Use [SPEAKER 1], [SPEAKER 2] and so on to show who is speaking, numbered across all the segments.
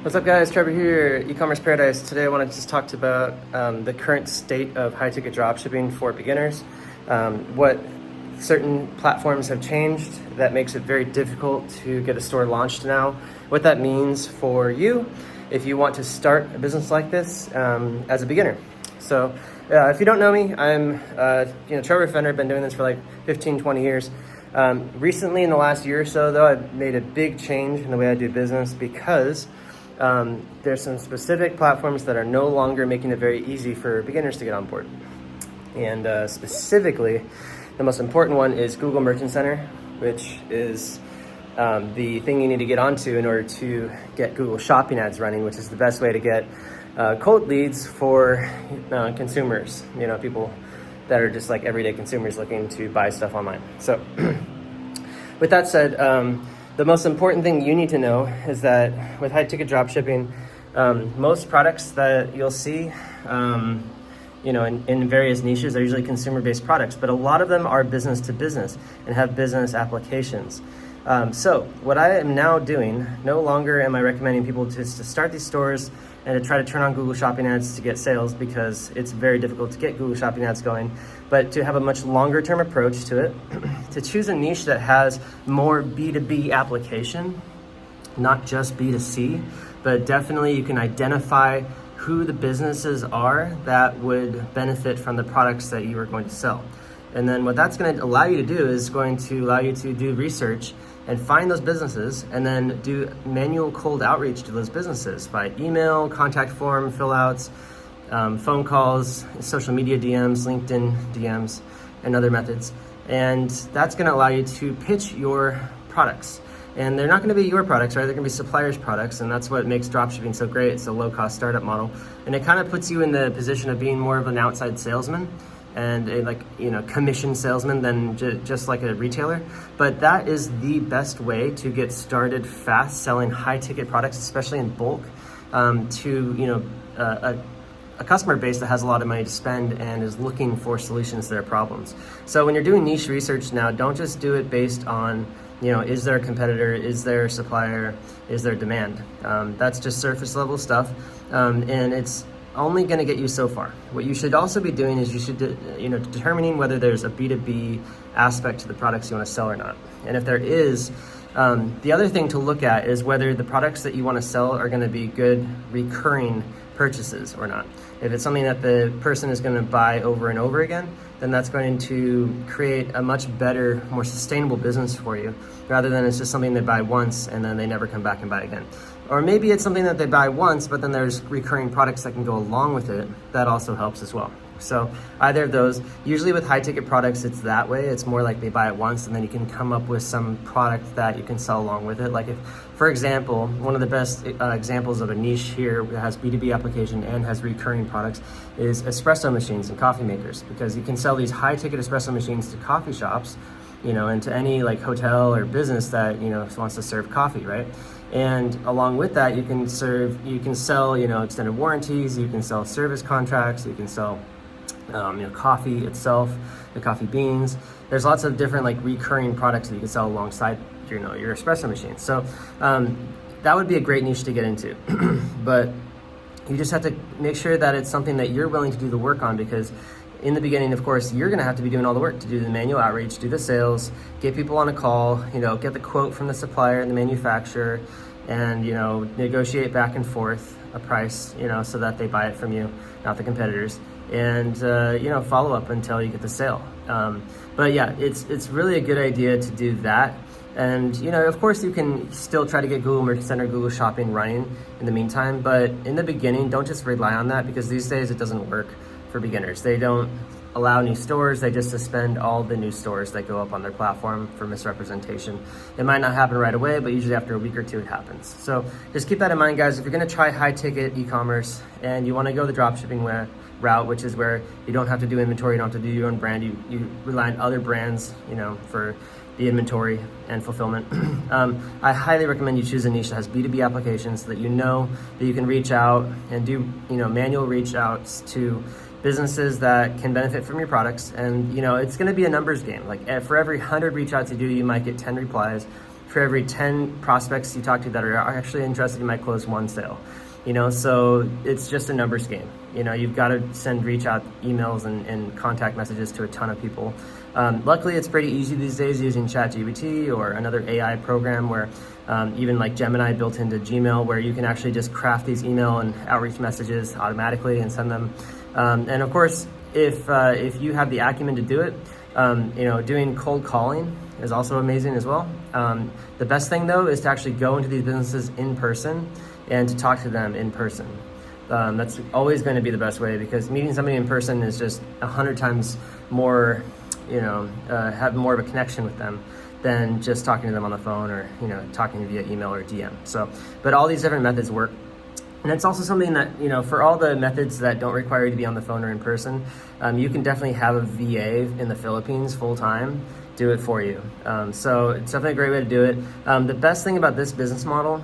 [SPEAKER 1] What's up guys, Trevor here, Ecommerce Paradise. Today I want to just talk about the current state of high ticket dropshipping for beginners. What certain platforms have changed that makes it very difficult to get a store launched now. What that means for you if you want to start a business like this as a beginner. So if you don't know me, I'm Trevor Fender. I've been doing this for like 15, 20 years. Recently in the last year or so though, I've made a big change in the way I do business because there's some specific platforms that are no longer making it very easy for beginners to get on board. And specifically, the most important one is Google Merchant Center, which is the thing you need to get onto in order to get Google Shopping ads running, which is the best way to get cold leads for consumers, people that are just like everyday consumers looking to buy stuff online. So with that said, the most important thing you need to know is that with high ticket dropshipping, most products that you'll see, in various niches are usually consumer-based products, but a lot of them are business to business and have business applications. So what I am now doing, no longer am I recommending people just to start these stores and to try to turn on Google Shopping ads to get sales, because it's very difficult to get Google Shopping ads going, but to have a much longer term approach to it, to choose a niche that has more B2B application, not just B2C, but definitely you can identify who the businesses are that would benefit from the products that you are going to sell. And then what that's going to allow you to do is going to allow you to do research and find those businesses and then do manual cold outreach to those businesses by email, contact form, fill outs, phone calls, social media DMs, LinkedIn DMs, and other methods. And that's going to allow you to pitch your products. And they're not going to be your products, right? They're going to be suppliers' products, and that's what makes dropshipping so great. It's a low-cost startup model, and it kind of puts you in the position of being more of an outside salesman and a commission salesman than just like a retailer. But that is the best way to get started fast selling high-ticket products, especially in bulk, to a customer base that has a lot of money to spend and is looking for solutions to their problems. So when you're doing niche research now, don't just do it based on is there a competitor, is there a supplier, is there demand? That's just surface level stuff, and it's only going to get you so far. What you should also be doing is you should determining whether there's a B2B aspect to the products you want to sell or not. And if there is, the other thing to look at is whether the products that you want to sell are going to be good recurring purchases or not. If it's something that the person is going to buy over and over again, then that's going to create a much better, more sustainable business for you, rather than it's just something they buy once and then they never come back and buy again. Or maybe it's something that they buy once, but then there's recurring products that can go along with it. That also helps as well. So either of those. Usually with high ticket products, it's that way. It's more like they buy it once and then you can come up with some product that you can sell along with it. Like if, for example, one of the best examples of a niche here that has B2B application and has recurring products is espresso machines and coffee makers, because you can sell these high ticket espresso machines to coffee shops, and to any like hotel or business that, wants to serve coffee, right? And along with that, you can sell, extended warranties, you can sell service contracts, you can sell coffee itself, the coffee beans. There's lots of different like recurring products that you can sell alongside your espresso machine. So that would be a great niche to get into. But you just have to make sure that it's something that you're willing to do the work on, because in the beginning, of course, you're going to have to be doing all the work to do the manual outreach, do the sales, get people on a call, get the quote from the supplier and the manufacturer, and negotiate back and forth a price, so that they buy it from you, not the competitors, and follow up until you get the sale. But yeah, it's really a good idea to do that. And of course you can still try to get Google Merchant Center, Google Shopping running in the meantime, but in the beginning, don't just rely on that, because these days it doesn't work for beginners. They don't allow new stores. They just suspend all the new stores that go up on their platform for misrepresentation. It might not happen right away, but usually after a week or two it happens. So just keep that in mind, guys. If you're going to try high ticket e-commerce and you want to go the dropshipping route, which is where you don't have to do inventory, you don't have to do your own brand, you rely on other brands, for the inventory and fulfillment. I highly recommend you choose a niche that has B2B applications, so that that you can reach out and do manual reach outs to businesses that can benefit from your products. And it's going to be a numbers game. Like for every 100 reach outs you do, you might get 10 replies. for every 10 prospects you talk to that are actually interested, you might close 1 sale. So it's just a numbers game. You've got to reach out emails and contact messages to a ton of people. Luckily, it's pretty easy these days using ChatGPT or another AI program where even like Gemini built into Gmail, where you can actually just craft these email and outreach messages automatically and send them. And of course, if you have the acumen to do it, doing cold calling is also amazing as well. The best thing though is to actually go into these businesses in person and to talk to them in person. That's always going to be the best way, because meeting somebody in person is just 100 times more, have more of a connection with them than just talking to them on the phone or, talking via email or DM. So, but all these different methods work. And it's also something that, for all the methods that don't require you to be on the phone or in person, you can definitely have a VA in the Philippines full time do it for you. So it's definitely a great way to do it. The best thing about this business model,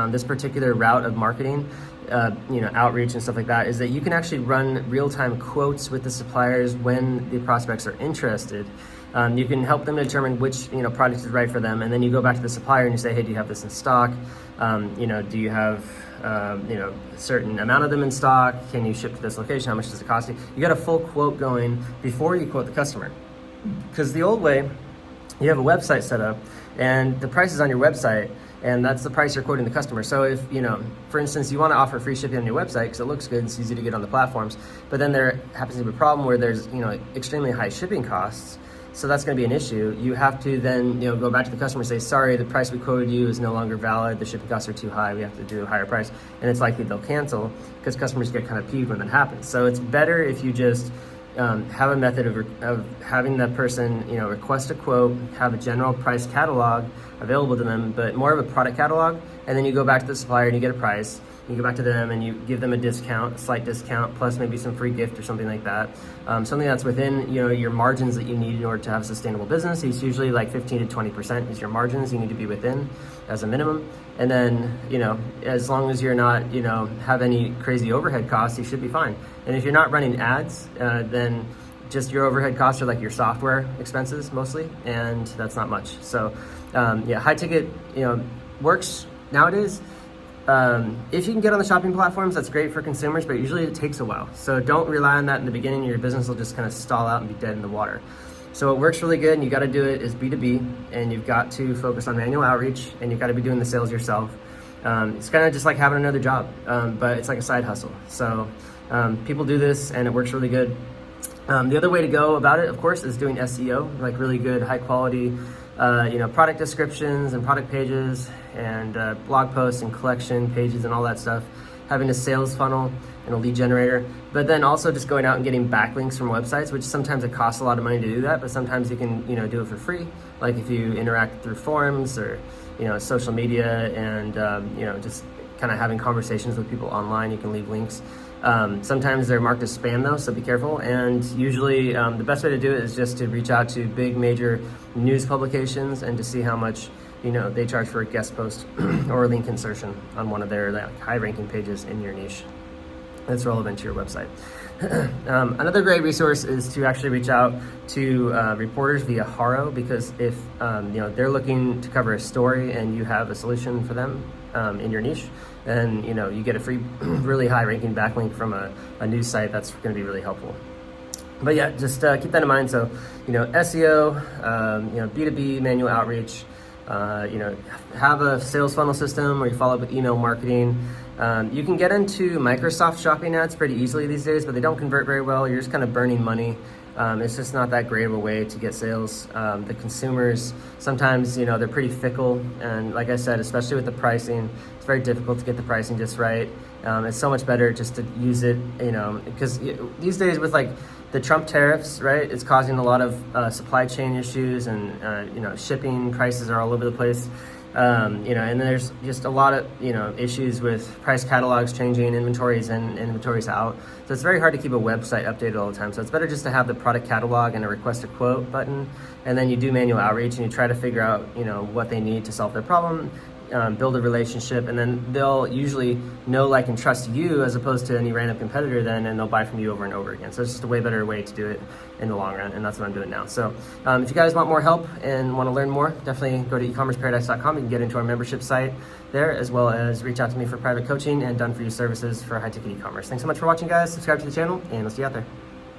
[SPEAKER 1] this particular route of marketing, outreach and stuff like that, is that you can actually run real-time quotes with the suppliers when the prospects are interested. You can help them determine which product is right for them, and then you go back to the supplier and you say, hey, do you have this in stock? Do you have a certain amount of them in stock? Can you ship to this location? How much does it cost you? You got a full quote going before you quote the customer. Because the old way, you have a website set up and the price is on your website, and that's the price you're quoting the customer. So if, for instance, you want to offer free shipping on your website because it looks good, it's easy to get on the platforms, but then there happens to be a problem where there's, extremely high shipping costs. So that's going to be an issue. You have to then, go back to the customer and say, sorry, the price we quoted you is no longer valid. The shipping costs are too high. We have to do a higher price. And it's likely they'll cancel, because customers get kind of peeved when that happens. So it's better if you just have a method of having that person, request a quote, have a general price catalog available to them, but more of a product catalog. And then you go back to the supplier and you get a price. You go back to them and you give them a discount, a slight discount, plus maybe some free gift or something like that. Something that's within your margins that you need in order to have a sustainable business. It's usually like 15 to 20% is your margins you need to be within as a minimum. And then, as long as you're not, have any crazy overhead costs, you should be fine. And if you're not running ads, then just your overhead costs are like your software expenses mostly, and that's not much. So high ticket, works nowadays. If you can get on the shopping platforms, that's great for consumers, but usually it takes a while. So don't rely on that in the beginning. Your business will just kind of stall out and be dead in the water. So what works really good, and you got to do it, is B2B, and you've got to focus on manual outreach, and you've got to be doing the sales yourself. It's kind of just like having another job, but it's like a side hustle. So people do this, and it works really good. The other way to go about it, of course, is doing SEO, like really good, high quality, product descriptions and product pages and blog posts and collection pages and all that stuff, having a sales funnel and a lead generator, but then also just going out and getting backlinks from websites, which sometimes it costs a lot of money to do that, but sometimes you can, do it for free. Like if you interact through forums or, social media and, just kind of having conversations with people online, you can leave links. Sometimes they're marked as spam though, so be careful. And usually the best way to do it is just to reach out to big major news publications and to see how much they charge for a guest post or a link insertion on one of their high ranking pages in your niche that's relevant to your website. Another great resource is to actually reach out to reporters via Haro, because if they're looking to cover a story and you have a solution for them in your niche, then you get a free really high ranking backlink from a news site. That's going to be really helpful. But yeah, just keep that in mind. So SEO, B2B, manual outreach, have a sales funnel system where you follow up with email marketing. You can get into Microsoft shopping ads pretty easily these days, but they don't convert very well. You're just kind of burning money. It's just not that great of a way to get sales. The consumers, sometimes, they're pretty fickle. And like I said, especially with the pricing, it's very difficult to get the pricing just right. It's so much better just to use it, because these days with the Trump tariffs, right, it's causing a lot of supply chain issues, and, shipping prices are all over the place. And there's just a lot of, issues with price catalogs changing, inventories in, inventories out. So it's very hard to keep a website updated all the time. So it's better just to have the product catalog and a request a quote button. And then you do manual outreach and you try to figure out, what they need to solve their problem. build a relationship, and then they'll usually know, like, and trust you as opposed to any random competitor then, and they'll buy from you over and over again. So it's just a way better way to do it in the long run, and that's what I'm doing now. So if you guys want more help and want to learn more, definitely go to ecommerceparadise.com. You can get into our membership site there, as well as reach out to me for private coaching and done-for-you services for high-ticket e-commerce. Thanks so much for watching, guys. Subscribe to the channel, and I'll see you out there.